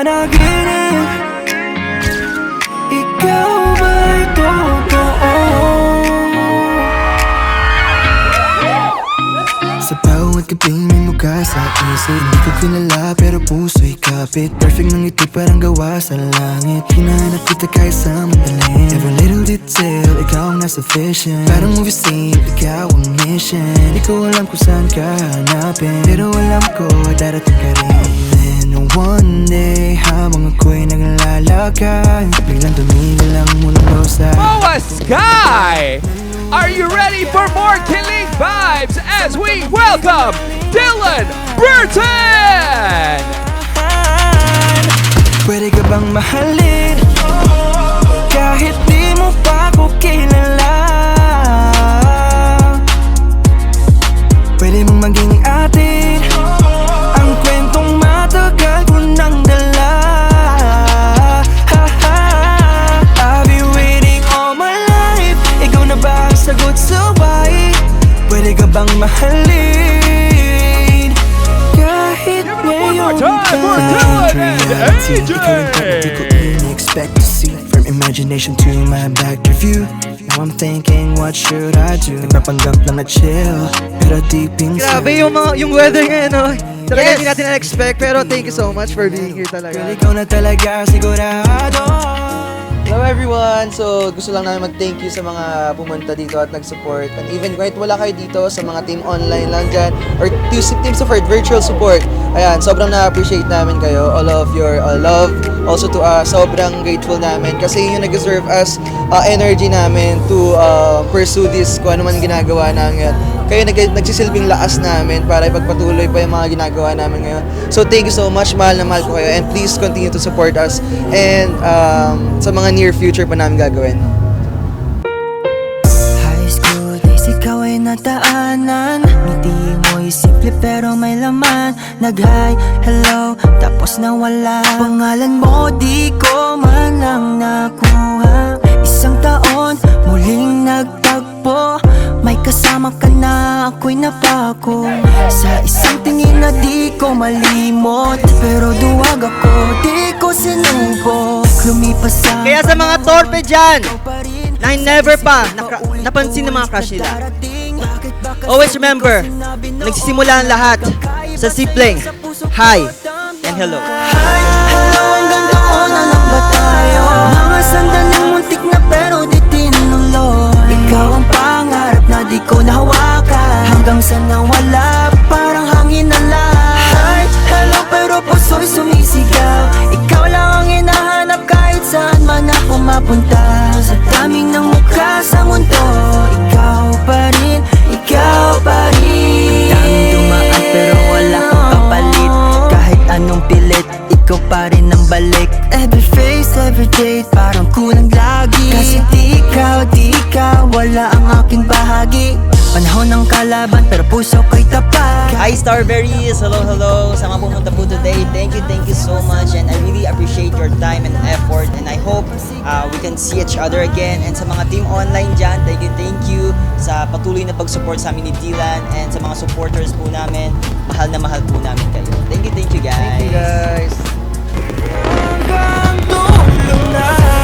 panaginip. Ikaw ba'y totoo? Sa bawat gabing may mukha sa isip, hindi ko kilala pero puso'y kapit. Perfect ng ngiti parang gawa sa langit. Hinahanap kita kahit sa madaling. Every little detail, ikaw ang nasa vision. Parang movie scene, ikaw ang mission. Di ko alam kung saan ka hanapin, pero alam ko darating ka rin. And one day, habang ako'y naglalakad, biglang tumigil ang mundo sa MOA Sky! Are you ready for more killing vibes as we welcome Dylan Burton? Pwede ka bang mahalin kahit di mo pa ko kilala? Pwede mong maging atin ang kwentong matagal ko nang dala. I've been waiting all my life. Ikaw na ba ang sagot sa why? Pwede ka bang mahalin kahit ngayon for Dylan and AJ! Di ko in-expect to see. From imagination to my back review, now I'm thinking what should I do? Nagpapanggap lang na chill, pero deep inside Grabe yung weather ngayon, no? Talaga hindi natin na-expect, pero thank you so much for being here talaga. Girl, ikaw na talaga sigurado. Hello everyone! So gusto lang namin mag-thank you sa mga pumunta dito at nag-support. And even kahit wala kayo dito, sa mga team online lang dyan, or team support, virtual support. Ayan, sobrang na-appreciate namin kayo. All of your love. Also to us, sobrang grateful namin. Kasi yun nag-deserve us energy namin to pursue this kung ano man ginagawa namin. Kayo nagsisilbing lakas namin para ipagpatuloy pa yung mga ginagawa namin ngayon. So thank you so much, mahal na mahal ko kayo, and please continue to support us, and sa mga near future pa namin gagawin. High school days, ikaw ay nataanan. Ngiti mo'y simple pero may laman. Nag-hi, hello, tapos nawala. Pangalan mo di ko man lang nakuha. Isang taon, muling nagtagpo. May kasama ka na, ako'y napako. Sa isang tingin na di ko malimot, pero duwag ako, di ko sinubok. Lumipas sa Kaya sa mga torpe dyan na never pa napansin ng mga crush nila, always remember, nagsisimula ang lahat sa simpleng hi and hello. Hi, hello, hanggang doon na lang ba tayo? Mga sandaling muntik na pero di tinuloy. Ikaw ang pangarap na di ko nahawakan, hanggang sa nawala, parang hangin na lang. Hi, hello, pero puso'y sumisigaw. Ikaw lang ang hinahanap kahit saan man ako mapunta. Sa daming ng mukha sa mundo, ikaw pa rin, ikaw pa rin. Daming dumaan pero wala kang kapalit. Kahit anong pilit, ikaw pa rin ang balik. Every face, every date, parang kulang lagi. Kasi di ikaw, wala ang aking bahagi. Panahon ng kalaban, pero puso ko'y tapat. Hi Starberries! Hello sa mga pumunta po today. Thank you so much, and I really appreciate your time and effort, and I hope we can see each other again. And sa mga team online dyan, thank you sa patuloy na pag-support sa amin ni Dylan, and sa mga supporters po namin, mahal na mahal po namin kayo. Thank you guys! Thank you guys! Hanggang dulo na.